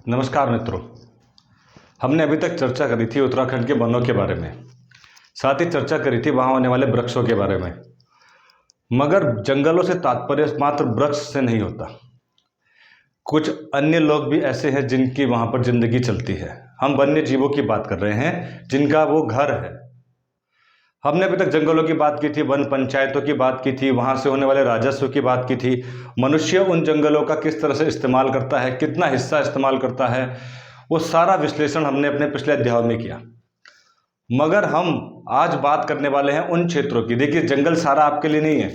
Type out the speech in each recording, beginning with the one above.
नमस्कार मित्रों। हमने अभी तक चर्चा करी थी उत्तराखंड के वनों के बारे में, साथ ही चर्चा करी थी वहाँ होने वाले वृक्षों के बारे में। मगर जंगलों से तात्पर्य मात्र वृक्ष से नहीं होता, कुछ अन्य लोग भी ऐसे हैं जिनकी वहाँ पर जिंदगी चलती है। हम वन्य जीवों की बात कर रहे हैं जिनका वो घर है। हमने अभी तक जंगलों की बात की थी, वन पंचायतों की बात की थी, वहाँ से होने वाले राजस्व की बात की थी, मनुष्य उन जंगलों का किस तरह से इस्तेमाल करता है, कितना हिस्सा इस्तेमाल करता है, वो सारा विश्लेषण हमने अपने पिछले अध्याय में किया। मगर हम आज बात करने वाले हैं उन क्षेत्रों की। देखिए, जंगल सारा आपके लिए नहीं है,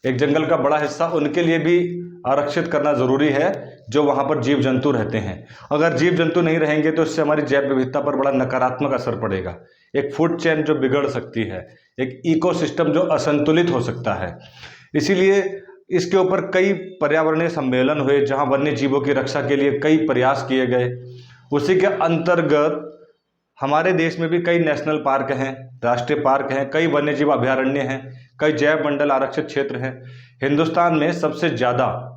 एक जंगल का बड़ा हिस्सा उनके लिए भी आरक्षित करना ज़रूरी है जो वहाँ पर जीव जंतु रहते हैं। अगर जीव जंतु नहीं रहेंगे तो इससे हमारी जैव विविधता पर बड़ा नकारात्मक असर पड़ेगा। एक फूड चेन जो बिगड़ सकती है, एक इकोसिस्टम जो असंतुलित हो सकता है। इसीलिए इसके ऊपर कई पर्यावरणीय सम्मेलन हुए जहाँ वन्य जीवों की रक्षा के लिए कई प्रयास किए गए। उसी के अंतर्गत हमारे देश में भी कई नेशनल पार्क हैं, राष्ट्रीय पार्क हैं, कई वन्यजीव अभयारण्य हैं, कई जैव मंडल आरक्षित क्षेत्र हैं। हिंदुस्तान में सबसे ज़्यादा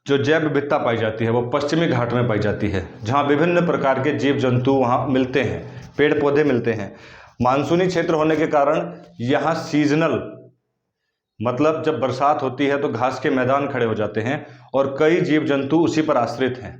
जो जैव विविधता पाई जाती है वो पश्चिमी घाट में पाई जाती है, जहाँ विभिन्न प्रकार के जीव जंतु वहाँ मिलते हैं, पेड़ पौधे मिलते हैं। मानसूनी क्षेत्र होने के कारण यहाँ सीजनल, मतलब जब बरसात होती है तो घास के मैदान खड़े हो जाते हैं और कई जीव जंतु उसी पर आश्रित हैं।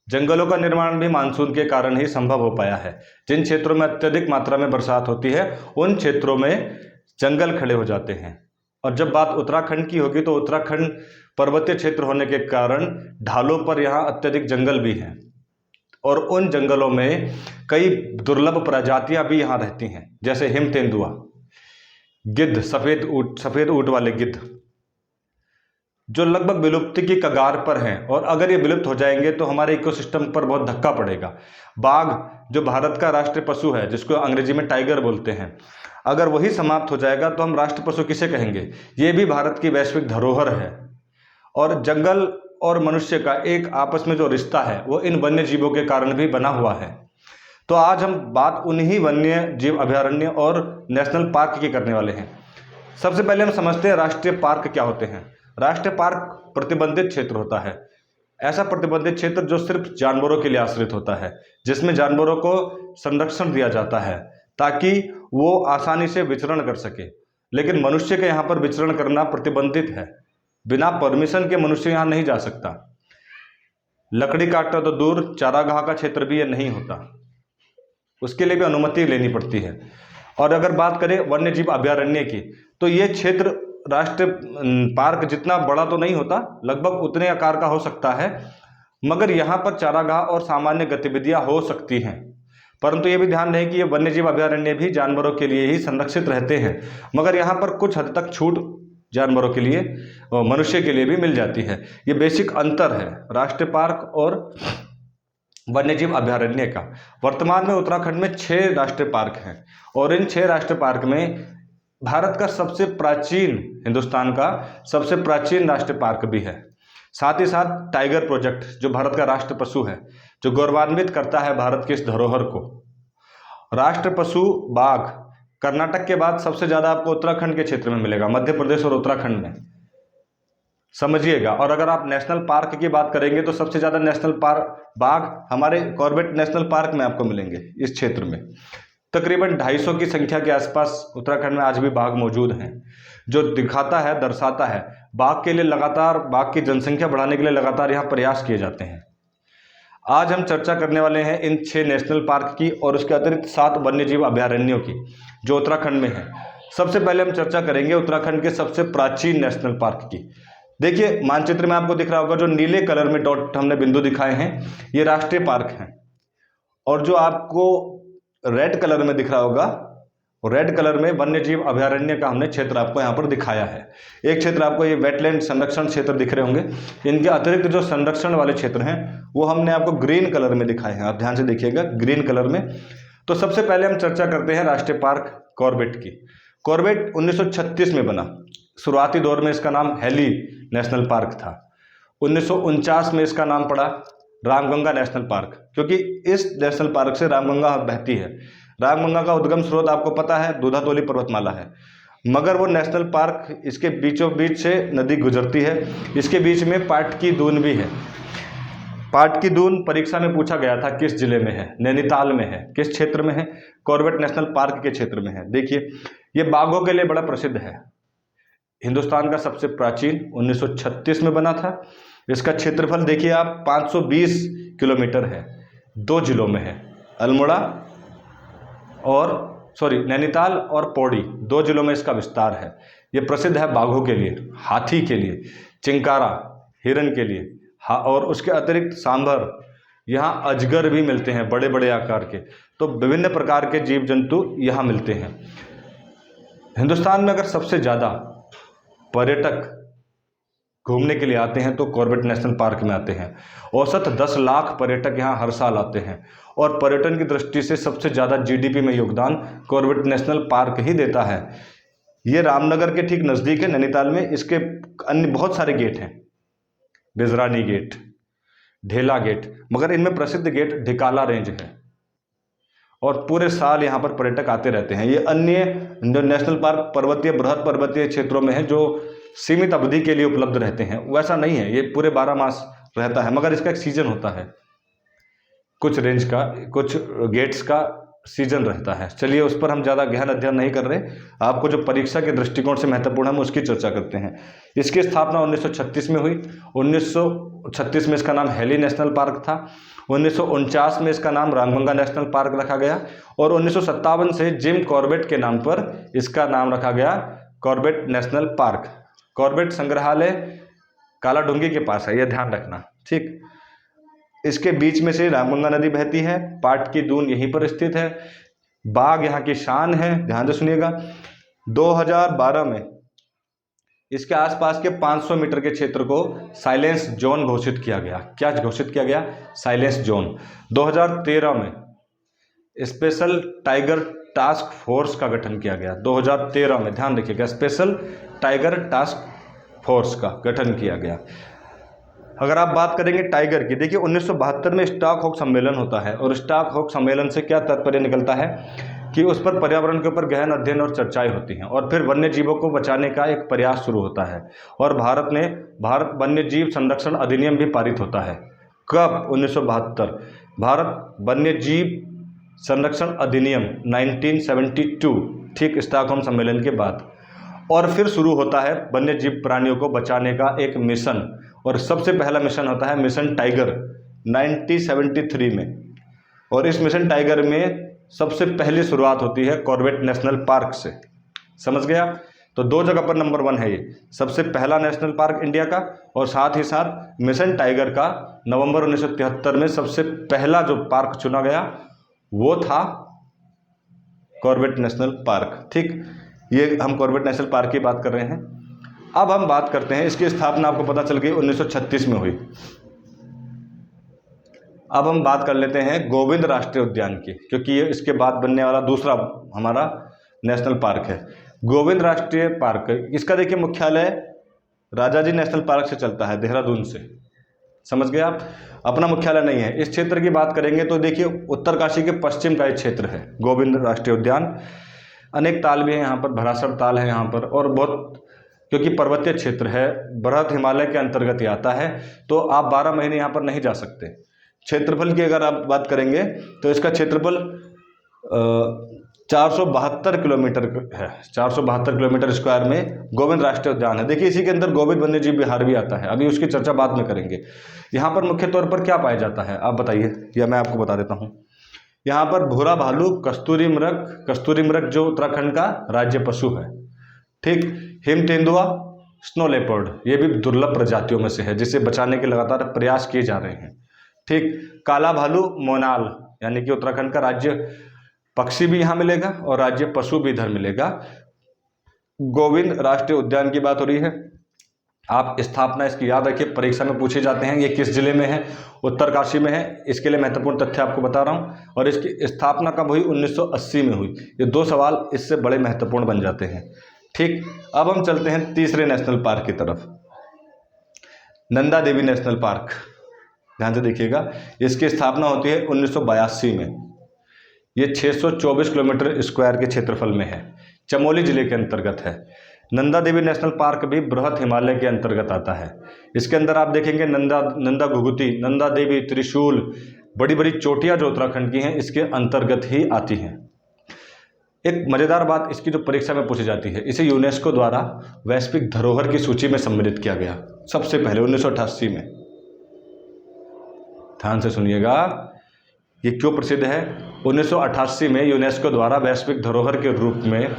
जंगलों का निर्माण भी मानसून के कारण ही संभव हो पाया है। जिन क्षेत्रों में अत्यधिक मात्रा में बरसात होती है उन क्षेत्रों में जंगल खड़े हो जाते हैं। और जब बात उत्तराखंड की होगी तो उत्तराखंड पर्वतीय क्षेत्र होने के कारण ढालों पर यहाँ अत्यधिक जंगल भी हैं और उन जंगलों में कई दुर्लभ प्रजातियां भी यहाँ रहती हैं, जैसे हिम तेंदुआ, गिद्ध, सफ़ेद ऊँट वाले गिद्ध जो लगभग विलुप्ति की कगार पर हैं। और अगर ये विलुप्त हो जाएंगे तो हमारे इकोसिस्टम पर बहुत धक्का पड़ेगा। बाघ जो भारत का राष्ट्रीय पशु है, जिसको अंग्रेजी में टाइगर बोलते हैं, अगर वही समाप्त हो जाएगा तो हम राष्ट्र पशु किसे कहेंगे। ये भी भारत की वैश्विक धरोहर है। और जंगल और मनुष्य का एक आपस में जो रिश्ता है वो इन वन्य जीवों के कारण भी बना हुआ है। तो आज हम बात उन्हीं वन्य जीव अभयारण्य और नेशनल पार्क की करने वाले हैं। सबसे पहले हम समझते हैं राष्ट्रीय पार्क क्या होते हैं। राष्ट्रीय पार्क प्रतिबंधित क्षेत्र होता है, ऐसा प्रतिबंधित क्षेत्र जो सिर्फ जानवरों के लिए आश्रित होता है, जिसमें जानवरों को संरक्षण दिया जाता है ताकि वो आसानी से विचरण कर सके। लेकिन मनुष्य के यहाँ पर विचरण करना प्रतिबंधित है, बिना परमिशन के मनुष्य यहाँ नहीं जा सकता। लकड़ी काटना तो दूर, चारागाह का क्षेत्र भी ये नहीं होता, उसके लिए भी अनुमति लेनी पड़ती है। और अगर बात करें वन्य जीव अभयारण्य की तो ये क्षेत्र राष्ट्रीय पार्क जितना बड़ा तो नहीं होता, लगभग उतने आकार का हो सकता है, मगर यहाँ पर चारागाह और सामान्य गतिविधियाँ हो सकती हैं। परंतु ये भी ध्यान रहे कि ये वन्य जीव अभयारण्य भी जानवरों के लिए ही संरक्षित रहते हैं, मगर यहाँ पर कुछ हद तक छूट जानवरों के लिए और मनुष्य के लिए भी मिल जाती है। ये बेसिक अंतर है राष्ट्रीय पार्क और वन्यजीव अभयारण्य का। वर्तमान में उत्तराखंड में 6 राष्ट्रीय पार्क हैं और इन 6 राष्ट्रीय पार्क में भारत का सबसे प्राचीन, हिंदुस्तान का सबसे प्राचीन राष्ट्रीय पार्क भी है। साथ ही साथ टाइगर प्रोजेक्ट जो भारत का राष्ट्र पशु है, जो गौरवान्वित करता है भारत की इस धरोहर को। राष्ट्र पशु बाघ कर्नाटक के बाद सबसे ज़्यादा आपको उत्तराखंड के क्षेत्र में मिलेगा, मध्य प्रदेश और उत्तराखंड में, समझिएगा। और अगर आप नेशनल पार्क की बात करेंगे तो सबसे ज़्यादा नेशनल पार्क बाघ हमारे कॉर्बेट नेशनल पार्क में आपको मिलेंगे। इस क्षेत्र में तकरीबन 250 की संख्या के आसपास उत्तराखंड में आज भी बाघ मौजूद हैं, जो दिखाता है, दर्शाता है बाघ के लिए लगातार, बाघ की जनसंख्या बढ़ाने के लिए लगातार यहाँ प्रयास किए जाते हैं। आज हम चर्चा करने वाले हैं इन 6 नेशनल पार्क की और उसके अतिरिक्त 7 वन्यजीव अभयारण्यों की जो उत्तराखंड में है। सबसे पहले हम चर्चा करेंगे उत्तराखंड के सबसे प्राचीन नेशनल पार्क की। देखिए, मानचित्र में आपको दिख रहा होगा जो नीले कलर में डॉट हमने बिंदु दिखाए हैं, ये राष्ट्रीय पार्क हैं। और जो आपको रेड कलर में दिख रहा होगा, रेड कलर में वन्यजीव अभयारण्य का हमने क्षेत्र आपको यहाँ पर दिखाया है। एक क्षेत्र आपको ये वेटलैंड संरक्षण क्षेत्र दिख रहे होंगे। इनके अतिरिक्त जो संरक्षण वाले क्षेत्र हैं वो हमने आपको ग्रीन कलर में दिखाए हैं, आप ध्यान से देखिएगा ग्रीन कलर में। तो सबसे पहले हम चर्चा करते हैं राष्ट्रीय पार्क कॉर्बेट की। कॉर्बेट 1936 में बना। शुरुआती दौर में इसका नाम हेली नेशनल पार्क था। 1949 में इसका नाम पड़ा रामगंगा नेशनल पार्क, क्योंकि इस नेशनल पार्क से रामगंगा बहती है। रामगंगा का उद्गम स्रोत आपको पता है दूधातोली पर्वतमाला है, मगर वो नेशनल पार्क इसके बीचों बीच से नदी गुजरती है, इसके बीच में पाट की दून भी है। पाट की दून परीक्षा में पूछा गया था, किस जिले में है? नैनीताल में है। किस क्षेत्र में है? कॉर्बेट नेशनल पार्क के क्षेत्र में है। देखिए ये बाघों के लिए बड़ा प्रसिद्ध है। हिंदुस्तान का सबसे प्राचीन 1936 में बना था। इसका क्षेत्रफल देखिए आप 520 किलोमीटर है। 2 जिलों में है, अल्मोड़ा और नैनीताल और पौड़ी, 2 जिलों में इसका विस्तार है। ये प्रसिद्ध है बाघों के लिए, हाथी के लिए, चिंकारा, हिरन के लिए, और उसके अतिरिक्त सांभर, यहाँ अजगर भी मिलते हैं बड़े बड़े आकार के। तो विभिन्न प्रकार के जीव जंतु यहाँ मिलते हैं। हिंदुस्तान में अगर सबसे ज़्यादा पर्यटक घूमने के लिए आते हैं तो कॉर्बेट नेशनल पार्क में आते हैं। औसत 10 लाख पर्यटक यहाँ हर साल आते हैं और पर्यटन की दृष्टि से सबसे ज़्यादा जीडीपी में योगदान कॉर्बेट नेशनल पार्क ही देता है। ये रामनगर के ठीक नज़दीक है नैनीताल में। इसके अन्य बहुत सारे गेट हैं, बिजरानी गेट, ढेला गेट, मगर इनमें प्रसिद्ध गेट ढिकाला रेंज है और पूरे साल यहाँ पर पर्यटक आते रहते हैं। ये अन्य जो नेशनल पार्क पर्वतीय, बृहद पर्वतीय क्षेत्रों में है जो सीमित अवधि के लिए उपलब्ध रहते हैं, वैसा नहीं है, ये पूरे 12 मास रहता है, मगर इसका एक सीजन होता है। कुछ रेंज का, कुछ गेट्स का सीजन रहता है। चलिए उस पर हम ज़्यादा गहन अध्ययन नहीं कर रहे, आपको जो परीक्षा के दृष्टिकोण से महत्वपूर्ण है हम उसकी चर्चा करते हैं। इसकी स्थापना 1936 में हुई। 1936 में इसका नाम हेली नेशनल पार्क था। 1949 में इसका नाम रामगंगा नेशनल पार्क रखा गया और 1957 से जिम कॉर्बेट के नाम पर इसका नाम रखा गया कॉर्बेट नेशनल पार्क। कॉर्बेट संग्रहालय कालाडूंगी के पास है, यह ध्यान रखना, ठीक। इसके बीच में से रामगंगा नदी बहती है। पाट की दून यहीं पर स्थित है। बाघ यहाँ की शान है, ध्यान से सुनिएगा। 2012 में इसके आसपास के 500 मीटर के क्षेत्र को साइलेंस जोन घोषित किया गया। क्या घोषित किया गया? Silence zone. 2013 में स्पेशल टाइगर टास्क फोर्स का गठन किया गया। 2013 में ध्यान रखिएगा, स्पेशल टाइगर टास्क फोर्स का गठन किया गया। अगर आप बात करेंगे टाइगर की, देखिए 1972 में स्टॉकहोम सम्मेलन होता है और स्टॉकहोम सम्मेलन से क्या तात्पर्य निकलता है कि उस पर पर्यावरण के ऊपर गहन अध्ययन और चर्चाएं होती हैं और फिर वन्य जीवों को बचाने का एक प्रयास शुरू होता है और भारत वन्य जीव संरक्षण अधिनियम भी पारित होता है। कब? 1972। भारत वन्य जीव संरक्षण अधिनियम 1972, ठीक, स्टॉकहोम सम्मेलन के बाद। और फिर शुरू होता है वन्य जीव प्राणियों को बचाने का एक मिशन और सबसे पहला मिशन होता है मिशन टाइगर 1973 में। और इस मिशन टाइगर में सबसे पहली शुरुआत होती है कॉर्बेट नेशनल पार्क से। समझ गया? तो 2 जगह पर नंबर 1 है ये, सबसे पहला नेशनल पार्क इंडिया का और साथ ही साथ मिशन टाइगर का। नवंबर 1973 में सबसे पहला जो पार्क चुना गया वो था कॉर्बेट नेशनल पार्क, ठीक। ये हम कॉर्बेट नेशनल पार्क की बात कर रहे हैं। अब हम बात करते हैं, इसकी स्थापना आपको पता चल गई 1936 में हुई। अब हम बात कर लेते हैं गोविंद राष्ट्रीय उद्यान की, क्योंकि ये इसके बाद बनने वाला दूसरा हमारा नेशनल पार्क है। गोविंद राष्ट्रीय पार्क, इसका देखिए मुख्यालय राजाजी नेशनल पार्क से चलता है, देहरादून से। समझ गए आप? अपना मुख्यालय नहीं है। इस क्षेत्र की बात करेंगे तो देखिए उत्तरकाशी के पश्चिम का एक क्षेत्र है गोविंद राष्ट्रीय उद्यान। अनेक ताल भी हैं यहाँ पर, भरासर ताल है यहाँ पर, और बहुत, क्योंकि पर्वतीय क्षेत्र है, बृहद हिमालय के अंतर्गत ही आता है, तो आप 12 महीने यहाँ पर नहीं जा सकते। क्षेत्रफल की अगर आप बात करेंगे तो इसका क्षेत्रफल 472 किलोमीटर है। 472 किलोमीटर स्क्वायर में गोविंद राष्ट्रीय उद्यान है। देखिए इसी के अंदर गोविंद वन्यजीव विहार भी आता है, अभी उसकी चर्चा बाद में करेंगे। यहाँ पर मुख्य तौर पर क्या पाया जाता है आप बताइए, या मैं आपको बता देता हूँ। यहाँ पर भूरा भालू, कस्तूरी मृग जो उत्तराखंड का राज्य पशु है, ठीक। हिम तेंदुआ, स्नो लेपर्ड, ये भी दुर्लभ प्रजातियों में से है जिसे बचाने के लगातार प्रयास किए जा रहे हैं, ठीक। काला भालू मोनाल, यानी कि उत्तराखंड का राज्य पक्षी भी यहाँ मिलेगा और राज्य पशु भी इधर मिलेगा। गोविंद राष्ट्रीय उद्यान की बात हो रही है। आप स्थापना इसकी याद रखिए, परीक्षा में पूछे जाते हैं। ये किस जिले में है? उत्तरकाशी में है। इसके लिए महत्वपूर्ण तथ्य आपको बता रहा हूँ। और इसकी स्थापना कब हुई? 1980 में हुई। ये 2 सवाल इससे बड़े महत्वपूर्ण बन जाते हैं, ठीक। अब हम चलते हैं तीसरे नेशनल पार्क की तरफ, नंदा देवी नेशनल पार्क। ध्यान से देखिएगा, इसकी स्थापना होती है 1982 में। ये 624 किलोमीटर स्क्वायर के क्षेत्रफल में है, चमोली जिले के अंतर्गत है। नंदा देवी नेशनल पार्क भी बृहत हिमालय के अंतर्गत आता है। इसके अंदर आप देखेंगे नंदा घुघुती, नंदा देवी, त्रिशूल, बड़ी बड़ी चोटियाँ जो उत्तराखंड की हैं इसके अंतर्गत ही आती हैं। एक मज़ेदार बात इसकी जो परीक्षा में पूछी जाती है, इसे यूनेस्को द्वारा वैश्विक धरोहर की सूची में सम्मिलित किया गया सबसे पहले 1988 में। ध्यान से सुनिएगा, ये क्यों प्रसिद्ध है। 1988 में यूनेस्को द्वारा वैश्विक धरोहर के रूप में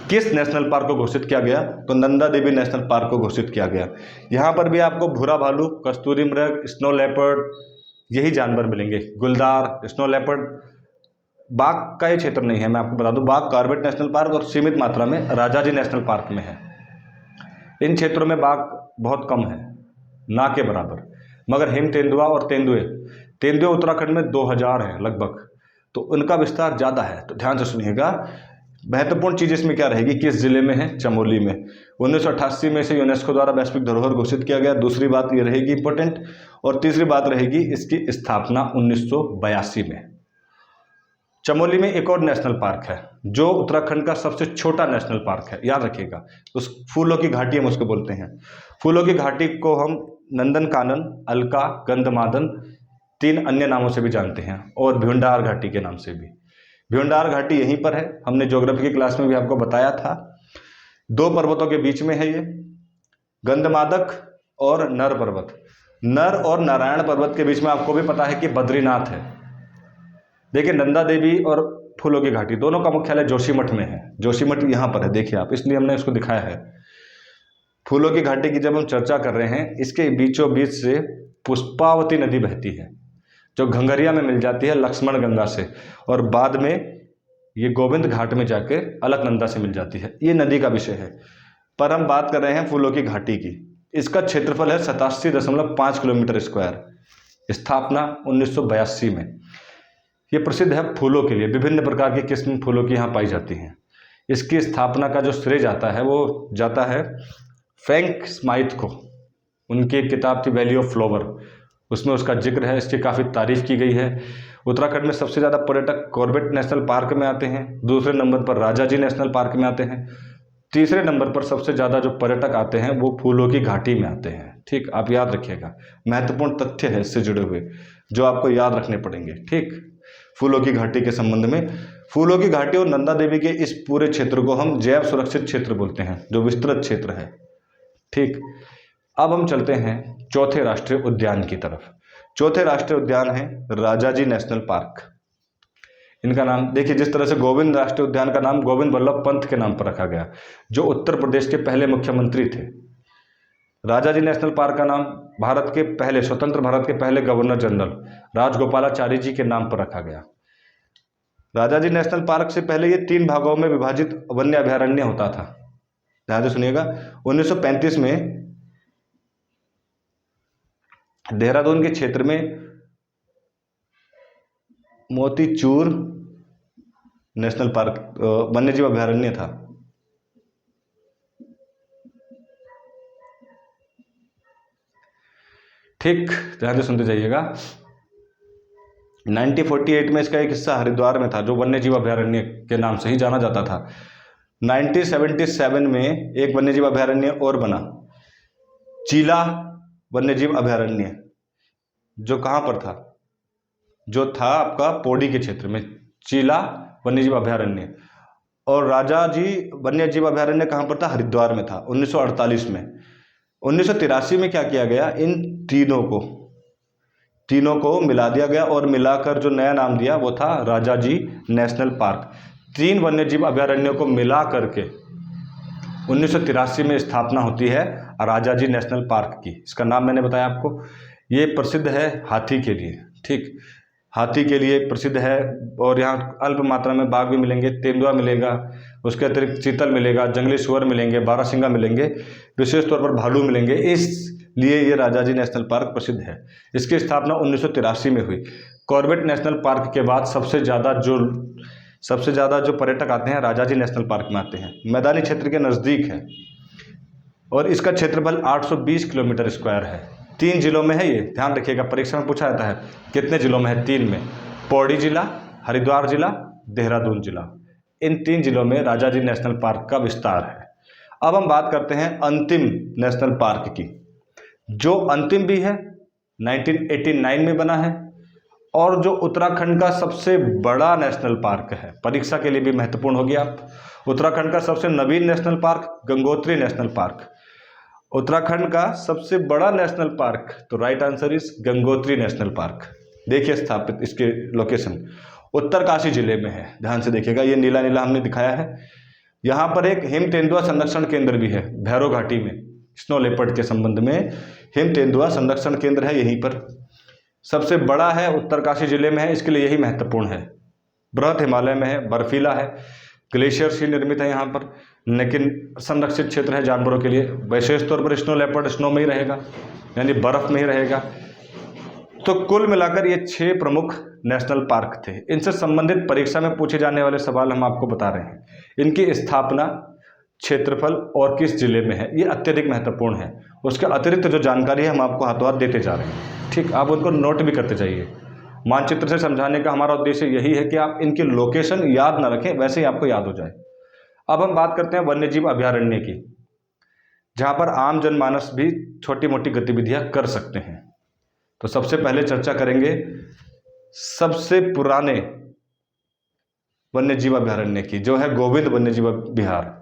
किस नेशनल पार्क को घोषित किया गया, तो नंदा देवी नेशनल पार्क को घोषित किया गया। यहाँ पर भी आपको भूरा भालू, कस्तूरी मृग, स्नो लेपर्ड यही जानवर मिलेंगे, गुलदार, स्नो लेपर्ड। बाघ का ये क्षेत्र नहीं है, मैं आपको बता दूं, बाघ कॉर्बेट नेशनल पार्क और सीमित मात्रा में राजाजी नेशनल पार्क में है। इन क्षेत्रों में बाघ बहुत कम है, ना के बराबर। मगर हिम तेंदुआ और तेंदुए उत्तराखंड में 2000 हैं लगभग, तो उनका विस्तार ज़्यादा है। तो ध्यान से सुनिएगा, महत्वपूर्ण चीज़ इसमें क्या रहेगी, किस जिले में है, चमोली में। 1988 में इसे यूनेस्को द्वारा वैश्विक धरोहर घोषित किया गया। दूसरी बात ये रहेगी इंपॉर्टेंट, और तीसरी बात रहेगी इसकी स्थापना 1982 में। चमोली में एक और नेशनल पार्क है जो उत्तराखंड का सबसे छोटा नेशनल पार्क है, याद रखिएगा। उस फूलों की घाटी हम उसको बोलते हैं। फूलों की घाटी को हम नंदन कानन, अलका, गंधमादन, 3 अन्य नामों से भी जानते हैं, और भ्यूंडार घाटी के नाम से भी। भ्यूंडार घाटी यहीं पर है, हमने ज्योग्राफी की क्लास में भी आपको बताया था। 2 पर्वतों के बीच में है ये, गंधमादक और नर पर्वत। नर और नारायण पर्वत के बीच में आपको भी पता है कि बद्रीनाथ है। देखिए, नंदा देवी और फूलों की घाटी दोनों का मुख्यालय जोशीमठ में है। जोशीमठ यहाँ पर है, देखिए आप, इसलिए हमने इसको दिखाया है। फूलों की घाटी की जब हम चर्चा कर रहे हैं, इसके बीचों बीच से पुष्पावती नदी बहती है जो घंघरिया में मिल जाती है लक्ष्मण गंगा से, और बाद में ये गोविंद घाट में जाके अलकनंदा से मिल जाती है। ये नदी का विषय है, पर हम बात कर रहे हैं फूलों की घाटी की। इसका क्षेत्रफल है 87.5 किलोमीटर स्क्वायर। स्थापना 1982 में। ये प्रसिद्ध है फूलों के लिए, विभिन्न प्रकार की किस्म फूलों की यहाँ पाई जाती हैं। इसकी स्थापना का जो श्रेय जाता है वो जाता है फ्रैंक स्माइथ को। उनकी एक किताब थी वैली ऑफ फ्लावर, उसमें उसका जिक्र है, इसकी काफ़ी तारीफ की गई है। उत्तराखंड में सबसे ज़्यादा पर्यटक कॉर्बेट नेशनल पार्क में आते हैं, दूसरे नंबर पर राजाजी नेशनल पार्क में आते हैं, तीसरे नंबर पर सबसे ज़्यादा जो पर्यटक आते हैं वो फूलों की घाटी में आते हैं। ठीक, आप याद रखिएगा, महत्वपूर्ण तथ्य है इससे जुड़े हुए जो आपको याद रखने पड़ेंगे। ठीक, फूलों की घाटी के संबंध में, फूलों की घाटी और नंदा देवी के इस पूरे क्षेत्र को हम जैव सुरक्षित क्षेत्र बोलते हैं, जो विस्तृत क्षेत्र है। ठीक, अब हम चलते हैं चौथे राष्ट्रीय उद्यान की तरफ। चौथे राष्ट्रीय उद्यान है राजाजी नेशनल पार्क। इनका नाम देखिए, जिस तरह से गोविंद राष्ट्रीय उद्यान का नाम गोविंद वल्लभ पंत के नाम पर रखा गया, जो उत्तर प्रदेश के पहले मुख्यमंत्री थे। राजाजी नेशनल पार्क का नाम भारत के पहले, स्वतंत्र भारत के पहले गवर्नर जनरल राजगोपालाचारी जी के नाम पर रखा गया। राजाजी नेशनल पार्क से पहले ये 3 भागों में विभाजित वन्य अभयारण्य होता था। ध्यान से सुनिएगा, 1935 में देहरादून के क्षेत्र में मोतीचूर नेशनल पार्क वन्यजीव अभयारण्य था। ठीक, ध्यान से सुनते जाइएगा। 1948 में इसका एक हिस्सा हरिद्वार में था, जो वन्यजीव अभयारण्य के नाम से ही जाना जाता था। 1977 में एक वन्यजीव अभयारण्य और बना, चीला वन्यजीव अभयारण्य, जो कहाँ पर था, जो था आपका पौड़ी के क्षेत्र में, चीला वन्यजीव अभयारण्य। और राजाजी वन्यजीव अभयारण्य कहाँ पर था, हरिद्वार में था, 1948 में। 1983 में क्या किया गया, इन तीनों को मिला दिया गया, और मिलाकर जो नया नाम दिया वो था राजाजी नेशनल पार्क। 3 वन्यजीव अभयारण्यों को मिला करके 1983 में स्थापना होती है राजाजी नेशनल पार्क की। इसका नाम मैंने बताया आपको। ये प्रसिद्ध है हाथी के लिए। ठीक, हाथी के लिए प्रसिद्ध है, और यहाँ अल्प मात्रा में बाघ भी मिलेंगे, तेंदुआ मिलेगा, उसके अतिरिक्त चीतल मिलेगा, जंगली सुअर मिलेंगे, बारहसिंगा मिलेंगे, विशेष तौर पर भालू मिलेंगे। इसलिए ये राजाजी नेशनल पार्क प्रसिद्ध है। इसकी स्थापना 1983 में हुई। कॉर्बेट नेशनल पार्क के बाद सबसे ज़्यादा जो पर्यटक आते हैं राजाजी नेशनल पार्क में आते हैं। मैदानी क्षेत्र के नज़दीक है, और इसका क्षेत्रफल 820 किलोमीटर स्क्वायर है। 3 जिलों में है ये, ध्यान रखिएगा, परीक्षा में पूछा जाता है कितने जिलों में है। 3 में, पौड़ी जिला, हरिद्वार जिला, देहरादून जिला। इन 3 जिलों में राजाजी नेशनल पार्क का विस्तार है। अब हम बात करते हैं अंतिम नेशनल पार्क की, जो अंतिम भी है, 1989 में बना है, और जो उत्तराखंड का सबसे बड़ा नेशनल पार्क है। परीक्षा के लिए भी महत्वपूर्ण हो गया। उत्तराखंड का सबसे नवीन national park Gangotri national park. Uttarakhand का सबसे बड़ा नेशनल पार्क, तो right answer is Gangotri national park. देखिए स्थापित इसके लोकेशन उत्तरकाशी जिले में है, ध्यान से देखिएगा, ये नीला नीला हमने दिखाया है। यहाँ पर एक हिम तेंदुआ संरक्षण केंद्र भी है, भैरव घाटी में स्नो लेपर्ड के संबंध में हिम तेंदुआ संरक्षण केंद्र है, यहीं पर सबसे बड़ा है, उत्तरकाशी जिले में है, इसके लिए यही महत्वपूर्ण है। बृहद हिमालय में है, बर्फीला है, ग्लेशियर से निर्मित है यहाँ पर, लेकिन संरक्षित क्षेत्र है जानवरों के लिए। विशेष तौर पर स्नो लेपर्ड स्नो में ही रहेगा, यानी बर्फ में ही रहेगा। तो कुल मिलाकर ये 6 प्रमुख नेशनल पार्क थे। इनसे संबंधित परीक्षा में पूछे जाने वाले सवाल हम आपको बता रहे हैं। इनकी स्थापना, क्षेत्रफल और किस जिले में है, ये अत्यधिक महत्वपूर्ण है। उसके अतिरिक्त जो जानकारी है हम आपको हाथों हाथ देते जा रहे हैं, ठीक। आप उनको नोट भी करते जाइए। मानचित्र से समझाने का हमारा उद्देश्य यही है कि आप इनकी लोकेशन याद ना रखें, वैसे ही आपको याद हो जाए। अब हम बात करते हैं वन्यजीव अभयारण्य की, जहाँ पर आम जनमानस भी छोटी मोटी गतिविधियाँ कर सकते हैं। तो सबसे पहले चर्चा करेंगे सबसे पुराने वन्यजीव अभयारण्य की, जो है गोविंद वन्यजीव विहार।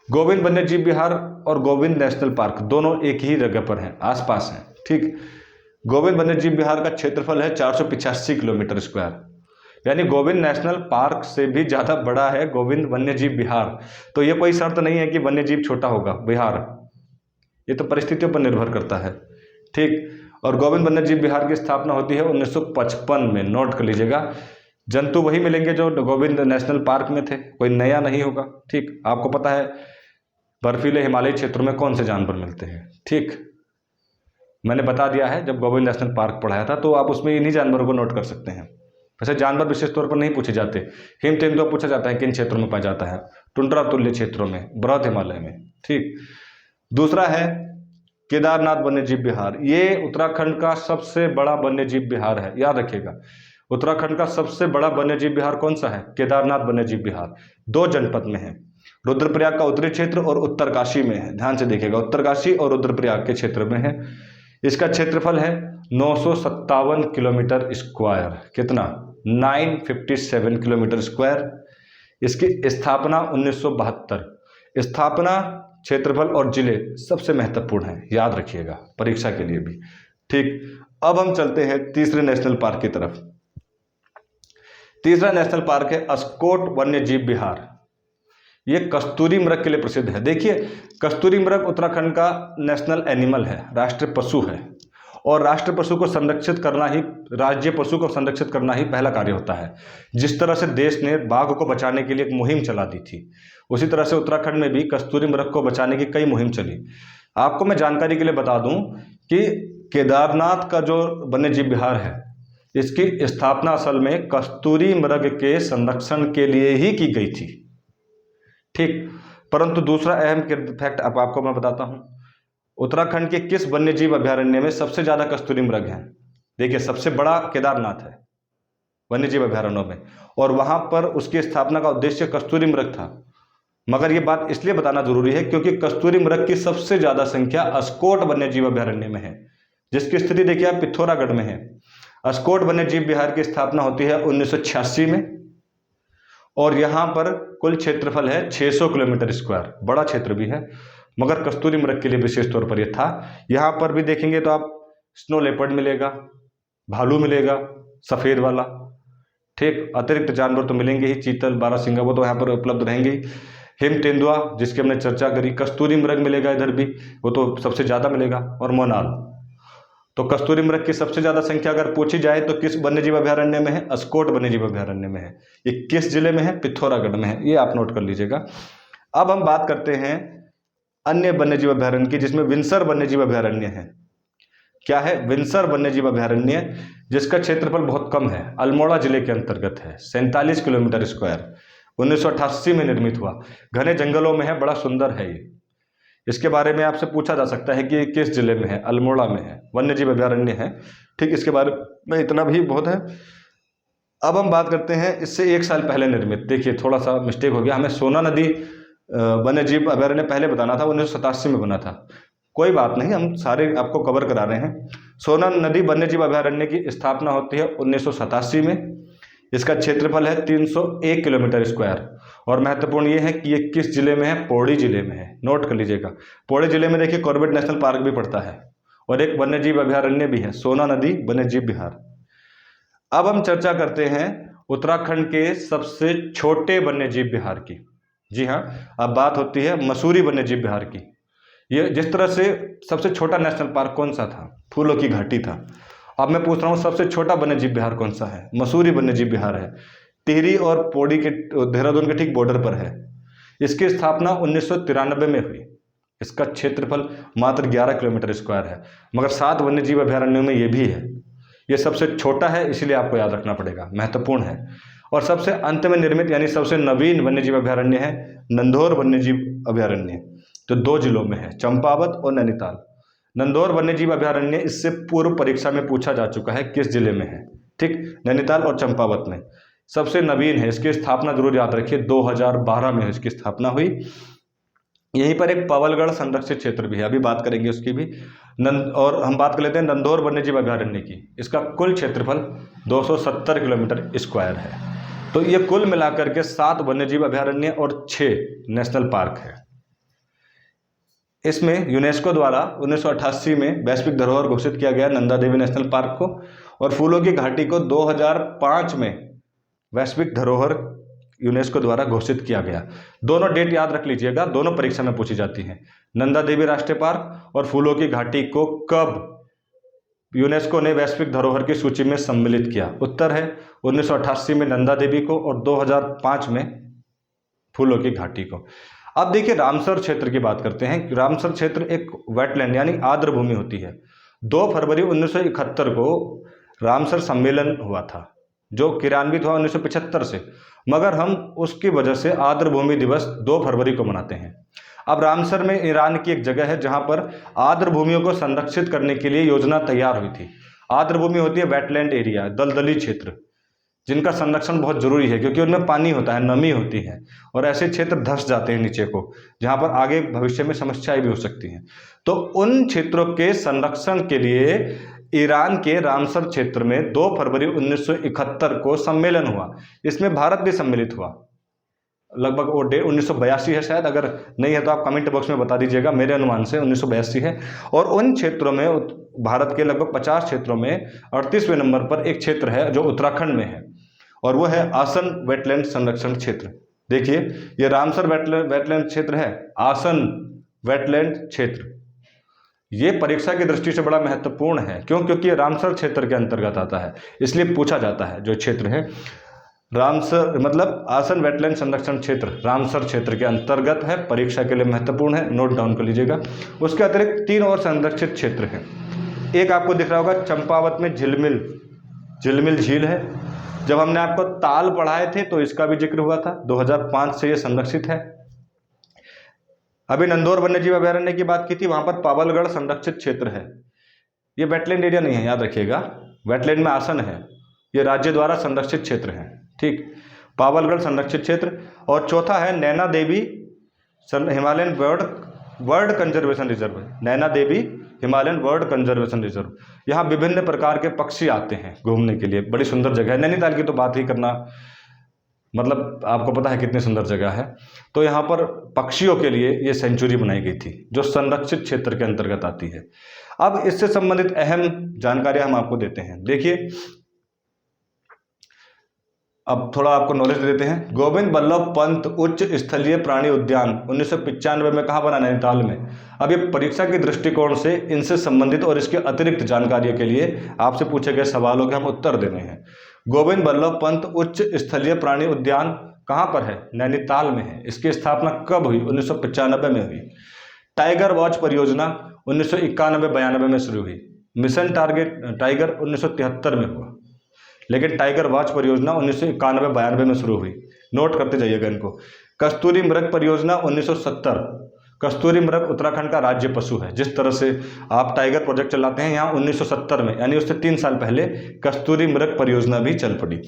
गोविंद वन्यजीव विहार और गोविंद नेशनल पार्क दोनों एक ही जगह पर हैं, आसपास हैं, ठीक। गोविंद वन्यजीव विहार का क्षेत्रफल है 485 किलोमीटर स्क्वायर, यानी गोविंद नेशनल पार्क से भी ज़्यादा बड़ा है गोविंद वन्यजीव विहार। तो ये कोई शर्त नहीं है कि वन्यजीव छोटा होगा विहार, ये तो परिस्थितियों पर निर्भर करता है, ठीक। और गोविंद वन्यजीव विहार की स्थापना होती है 1955 में, नोट कर लीजिएगा। जंतु वही मिलेंगे जो गोविंद नेशनल पार्क में थे, कोई नया नहीं होगा, ठीक। आपको पता है बर्फीले हिमालयी क्षेत्रों में कौन से जानवर मिलते हैं, ठीक। मैंने बता दिया है जब गोविंद नेशनल पार्क पढ़ाया था, तो आप उसमें इन्हीं जानवरों को नोट कर सकते हैं। वैसे जानवर विशेष तौर पर नहीं पूछे जाते। हिम तेंदुआ पूछा जाता है किन क्षेत्रों में पाया जाता है, टुंड्रा तुल्य क्षेत्रों में, बृहद हिमालय में, ठीक। दूसरा है केदारनाथ वन्यजीव विहार। ये उत्तराखंड का सबसे बड़ा वन्यजीव विहार है, याद रखिएगा। उत्तराखंड का सबसे बड़ा वन्यजीव विहार कौन सा है? केदारनाथ वन्यजीव विहार। 2 जनपद में है, रुद्रप्रयाग का उत्तरी क्षेत्र और उत्तरकाशी में है। ध्यान से देखिएगा, उत्तरकाशी और रुद्रप्रयाग के क्षेत्र में है। इसका क्षेत्रफल है 957 किलोमीटर स्क्वायर। कितना? 957 किलोमीटर स्क्वायर। इसकी स्थापना 1972। स्थापना, क्षेत्रफल और जिले सबसे महत्वपूर्ण है, याद रखिएगा परीक्षा के लिए भी, ठीक। अब हम चलते हैं तीसरे नेशनल पार्क की तरफ। तीसरा नेशनल पार्क है अस्कोट वन्यजीव विहार। ये कस्तूरी मृग के लिए प्रसिद्ध है। देखिए, कस्तूरी मृग उत्तराखंड का नेशनल एनिमल है, राष्ट्रीय पशु है, और राष्ट्रीय पशु को संरक्षित करना ही, राज्य पशु को संरक्षित करना ही पहला कार्य होता है। जिस तरह से देश ने बाघ को बचाने के लिए एक मुहिम चला दी थी, उसी तरह से उत्तराखंड में भी कस्तूरी मृग को बचाने की कई मुहिम चली। आपको मैं जानकारी के लिए बता दूं कि केदारनाथ का जो वन्यजीव विहार है, इसकी स्थापना असल में कस्तूरी मृग के संरक्षण के लिए ही की गई थी, ठीक। परंतु दूसरा अहम फैक्ट अब आपको मैं बताता हूं, उत्तराखंड के किस वन्यजीव अभयारण्य में सबसे ज्यादा कस्तूरी मृग हैं? देखिए, सबसे बड़ा केदारनाथ है वन्यजीव अभयारण्यों में, और वहां पर उसकी स्थापना का उद्देश्य कस्तूरी मृग था। मगर यह बात इसलिए बताना जरूरी है क्योंकि कस्तूरी मृग की सबसे ज्यादा संख्या अस्कोट वन्यजीव अभयारण्य में है, जिसकी स्थिति देखिए आप पिथौरागढ़ में है। अस्कोट वन्यजीव विहार की स्थापना होती है 1986 में, और यहाँ पर कुल क्षेत्रफल है 600 किलोमीटर स्क्वायर। बड़ा क्षेत्र भी है, मगर कस्तूरी मृग के लिए विशेष तौर पर यह था। यहाँ पर भी देखेंगे तो आप स्नो लेपर्ड मिलेगा, भालू मिलेगा सफ़ेद वाला, ठीक। अतिरिक्त जानवर तो मिलेंगे ही, चीतल, बारहसिंगा, वो तो यहाँ पर उपलब्ध रहेंगे ही। हिम तेंदुआ जिसकी हमने चर्चा करी, कस्तूरी मृग मिलेगा इधर भी, वो तो सबसे ज़्यादा मिलेगा, और मोनाल। तो कस्तूरी मृग की सबसे ज़्यादा संख्या अगर पूछी जाए तो किस वन्यजीव अभयारण्य में है? अस्कोट वन्यजीव अभयारण्य में है। ये किस जिले में है? पिथौरागढ़ में है, ये आप नोट कर लीजिएगा। अब हम बात करते हैं अन्य वन्यजीव अभयारण्य की, जिसमें विंसर वन्यजीव अभयारण्य है। क्या है? विंसर वन्यजीव अभयारण्य, जिसका क्षेत्रफल बहुत कम है, अल्मोड़ा जिले के अंतर्गत है, 47 किलोमीटर स्क्वायर। 1988 में निर्मित हुआ, घने जंगलों में है, बड़ा सुंदर है ये। इसके बारे में आपसे पूछा जा सकता है कि ये किस जिले में है? अल्मोड़ा में है, वन्यजीव अभयारण्य है, ठीक। इसके बारे में इतना भी बहुत है। अब हम बात करते हैं इससे 1 साल पहले निर्मित। देखिए, थोड़ा सा मिस्टेक हो गया, हमें सोना नदी वन्य जीव अभयारण्य पहले बताना था, 1987 में बना था। कोई बात नहीं, हम सारे आपको कवर करा रहे हैं। सोन नदी वन्य जीव अभयारण्य की स्थापना होती है 1987 में। इसका क्षेत्रफल है 301 किलोमीटर स्क्वायर। और महत्वपूर्ण ये है कि ये किस जिले में है? पौड़ी जिले में है। नोट कर लीजिएगा, पौड़ी जिले में देखिए कॉर्बेट नेशनल पार्क भी पड़ता है और एक वन्य जीव अभयारण्य भी है, सोना नदी वन्य जीव विहार। अब हम चर्चा करते हैं उत्तराखंड के सबसे छोटे वन्य जीव विहार की। जी हाँ, अब बात होती है मसूरी वन्य जीव विहार की। ये जिस तरह से सबसे छोटा नेशनल पार्क कौन सा था? फूलों की घाटी था। अब मैं पूछ रहा हूँ सबसे छोटा वन्य जीव विहार कौन सा है? मसूरी वन्य जीव विहार है। टिहरी और पौड़ी के, देहरादून के ठीक बॉर्डर पर है। इसकी स्थापना 1993 में हुई। इसका क्षेत्रफल मात्र 11 किलोमीटर स्क्वायर है, मगर 7 वन्य जीव अभयारण्यों में ये भी है। ये सबसे छोटा है, इसीलिए आपको याद रखना पड़ेगा, महत्वपूर्ण है। और सबसे अंत में निर्मित यानी सबसे नवीन वन्य जीव अभयारण्य है नंधौर वन्य जीव अभयारण्य, जो 2 जिलों में है, चंपावत और नैनीताल। नंधौर वन्य जीव अभयारण्य इससे पूर्व परीक्षा में पूछा जा चुका है, किस जिले में है? ठीक, नैनीताल और चंपावत में। सबसे नवीन है, इसकी स्थापना जरूर याद रखिए 2012 में इसकी स्थापना हुई। यहीं पर एक पवलगढ़ संरक्षित क्षेत्र भी है, अभी बात करेंगे उसकी भी। और हम बात कर लेते हैं नंधौर वन्यजीव अभयारण्य की। इसका कुल क्षेत्रफल 270 किलोमीटर स्क्वायर है। तो ये कुल मिलाकर के 7 वन्यजीव अभयारण्य और 6 नेशनल पार्क है। इसमें यूनेस्को द्वारा 1988 में वैश्विक धरोहर घोषित किया गया नंदा देवी नेशनल पार्क को, और फूलों की घाटी को 2005 में वैश्विक धरोहर यूनेस्को द्वारा घोषित किया गया। दोनों डेट याद रख लीजिएगा, दोनों परीक्षा में पूछी जाती हैं। नंदा देवी राष्ट्रीय पार्क और फूलों की घाटी को कब यूनेस्को ने वैश्विक धरोहर की सूची में सम्मिलित किया? उत्तर है 1988 में नंदा देवी को और 2005 में फूलों की घाटी को। अब देखिए रामसर क्षेत्र की बात करते हैं। रामसर क्षेत्र एक वेटलैंड यानी आर्द्र भूमि होती है। 2 फरवरी 1971 को रामसर सम्मेलन हुआ था, जो क्रियान्वित हुआ 1975 से, मगर हम उसकी वजह से आर्द्र भूमि दिवस 2 फरवरी को मनाते हैं। अब रामसर में ईरान की एक जगह है जहां पर आर्द्र भूमियों को संरक्षित करने के लिए योजना तैयार हुई थी। आर्द्र भूमि होती है वेटलैंड एरिया, दलदली क्षेत्र, जिनका संरक्षण बहुत जरूरी है क्योंकि उनमें पानी होता है, नमी होती है, और ऐसे क्षेत्र धंस जाते हैं नीचे को, जहां पर आगे भविष्य में समस्याएं भी हो सकती हैं। तो उन क्षेत्रों के संरक्षण के लिए ईरान के रामसर क्षेत्र में 2 फरवरी 1971 को सम्मेलन हुआ। इसमें भारत भी सम्मिलित हुआ। लगभग वो डेट 1982 है शायद, अगर नहीं है तो आप कमेंट बॉक्स में बता दीजिएगा। मेरे अनुमान से 1982 है। और उन क्षेत्रों में, भारत के लगभग 50 क्षेत्रों में 38वें नंबर पर एक क्षेत्र है जो उत्तराखंड में है, और वो है आसन वेटलैंड संरक्षण क्षेत्र। देखिए ये रामसर वेटलैंड क्षेत्र है, आसन वेटलैंड क्षेत्र। ये परीक्षा की दृष्टि से बड़ा महत्वपूर्ण है। क्यों? क्योंकि ये रामसर क्षेत्र के अंतर्गत आता है, इसलिए पूछा जाता है। जो क्षेत्र है रामसर मतलब आसन वेटलैंड संरक्षण क्षेत्र रामसर क्षेत्र के अंतर्गत है, परीक्षा के लिए महत्वपूर्ण है, नोट डाउन कर लीजिएगा। उसके अतिरिक्त 3 और संरक्षित क्षेत्र हैं। एक आपको दिख रहा होगा चंपावत में झिलमिल झील है। जब हमने आपको ताल पढ़ाए थे तो इसका भी जिक्र हुआ था। 2005 से ये संरक्षित है। अभी नंधौर वन्यजीव अभयारण्य की बात की थी, वहां पर पावलगढ़ संरक्षित क्षेत्र है। ये वेटलैंड एरिया नहीं है, याद रखिएगा, वेटलैंड में आसन है, ये राज्य द्वारा संरक्षित क्षेत्र है। ठीक, पावलगढ़ संरक्षित क्षेत्र। और चौथा है Naina Devi Himalayan bird conservation reserve. Naina Devi Himalayan bird conservation reserve. यहाँ विभिन्न प्रकार के पक्षी आते हैं घूमने के लिए, बड़ी सुंदर जगह है। नैनीताल की तो बात ही करना, मतलब आपको पता है कितनी सुंदर जगह है। तो यहाँ पर पक्षियों के लिए ये सेंचुरी बनाई गई थी जो संरक्षित क्षेत्र के अंतर्गत आती है। अब इससे संबंधित अहम जानकारियां हम आपको देते हैं। देखिए अब थोड़ा आपको नॉलेज दे देते हैं। गोविंद बल्लभ पंत उच्च स्थलीय प्राणी उद्यान 1995 में कहाँ बना? नैनीताल में। अब ये परीक्षा के दृष्टिकोण से इनसे संबंधित और इसके अतिरिक्त जानकारियों के लिए आपसे पूछे गए सवालों के हम उत्तर देने हैं। गोविंद बल्लभ पंत उच्च स्थलीय प्राणी उद्यान कहाँ पर है? नैनीताल में है। इसकी स्थापना कब हुई? 1995 में हुई। टाइगर वॉच परियोजना 1991-92 में शुरू हुई। मिशन टारगेट टाइगर 1973 में हुआ, लेकिन टाइगर वॉच परियोजना 1991-92 में शुरू हुई। नोट करते जाइएगा इनको। कस्तूरी मृग परियोजना 1970। कस्तूरी मृग उत्तराखंड का राज्य पशु है। जिस तरह से आप टाइगर प्रोजेक्ट चलाते हैं, यहाँ 1970 में यानी उससे 3 साल पहले कस्तूरी मृग परियोजना भी चल पड़ी।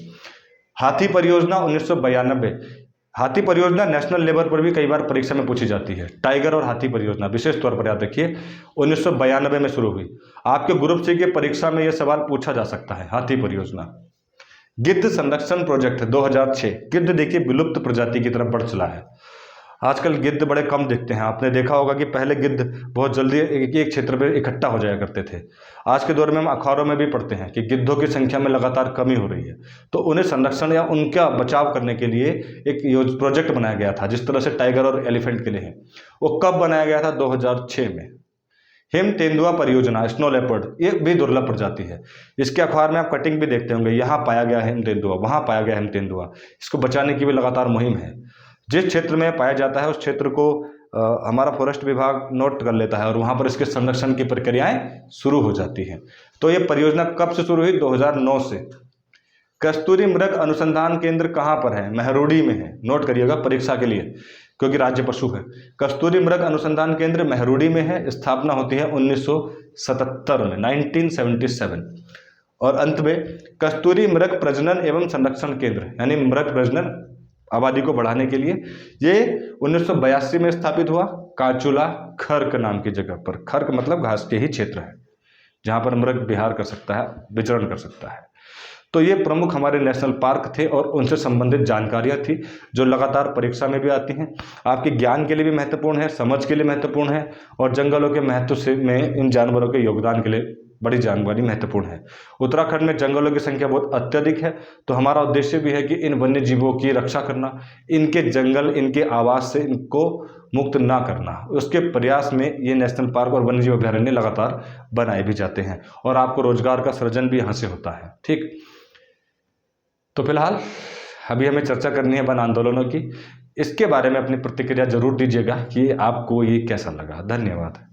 हाथी परियोजना 1992। हाथी परियोजना नेशनल लेवल पर भी कई बार परीक्षा में पूछी जाती है। टाइगर और हाथी परियोजना विशेष तौर पर याद रखिए 1992 में शुरू हुई। आपके ग्रुप सी की परीक्षा में यह सवाल पूछा जा सकता है, हाथी परियोजना। गिद्ध संरक्षण प्रोजेक्ट 2006, गिद्ध देखिए विलुप्त प्रजाति की तरफ बढ़ चला है। आजकल गिद्ध बड़े कम दिखते हैं। आपने देखा होगा कि पहले गिद्ध बहुत जल्दी एक क्षेत्र में इकट्ठा हो जाया करते थे। आज के दौर में हम अखबारों में भी पढ़ते हैं कि गिद्धों की संख्या में लगातार कमी हो रही है। तो उन्हें संरक्षण या उनका बचाव करने के लिए एक प्रोजेक्ट बनाया गया था, जिस तरह से टाइगर और एलिफेंट के लिए है। वो कब बनाया गया था? 2006 में। हिम तेंदुआ परियोजना, स्नो लेपर्ड, ये भी दुर्लभ प्रजाति है। इसके अखबार में आप कटिंग भी देखते होंगे, यहाँ पाया गया हिम तेंदुआ, वहाँ पाया गया हिम तेंदुआ। इसको बचाने की भी लगातार मुहिम है। जिस क्षेत्र में पाया जाता है उस क्षेत्र को हमारा फॉरेस्ट विभाग नोट कर लेता है और वहाँ पर इसके संरक्षण की प्रक्रियाएं शुरू हो जाती हैं। तो ये परियोजना कब से शुरू हुई? 2009 से। कस्तूरी मृग अनुसंधान केंद्र कहाँ पर है? मेहरोडी में है। नोट करिएगा परीक्षा के लिए, क्योंकि राज्य पशु है। कस्तूरी मृग अनुसंधान केंद्र मेहरोडी में है। स्थापना होती है 1977 में, 1977। और अंत में कस्तूरी मृग प्रजनन एवं संरक्षण केंद्र, यानी मृग प्रजनन आबादी को बढ़ाने के लिए, ये 1982 में स्थापित हुआ। काचुला खर्क नाम की जगह पर। खर्क मतलब घास के ही क्षेत्र है जहाँ पर मृग विहार कर सकता है, विचरण कर सकता है। तो ये प्रमुख हमारे नेशनल पार्क थे और उनसे संबंधित जानकारियाँ थी जो लगातार परीक्षा में भी आती हैं। आपके ज्ञान के लिए भी महत्वपूर्ण है, समझ के लिए महत्वपूर्ण है, और जंगलों के महत्व से में इन जानवरों के योगदान के लिए बड़ी जानकारी महत्वपूर्ण है। उत्तराखंड में जंगलों की संख्या बहुत अत्यधिक है, तो हमारा उद्देश्य भी है कि इन वन्य जीवों की रक्षा करना, इनके जंगल, इनके आवास से इनको मुक्त ना करना। उसके प्रयास में ये नेशनल पार्क और वन्य जीव अभ्यारण्य लगातार बनाए भी जाते हैं और आपको रोजगार का सृजन भी यहाँ से होता है। ठीक, तो फिलहाल अभी हमें चर्चा करनी है वन आंदोलनों की। इसके बारे में अपनी प्रतिक्रिया जरूर दीजिएगा कि आपको ये कैसा लगा। धन्यवाद।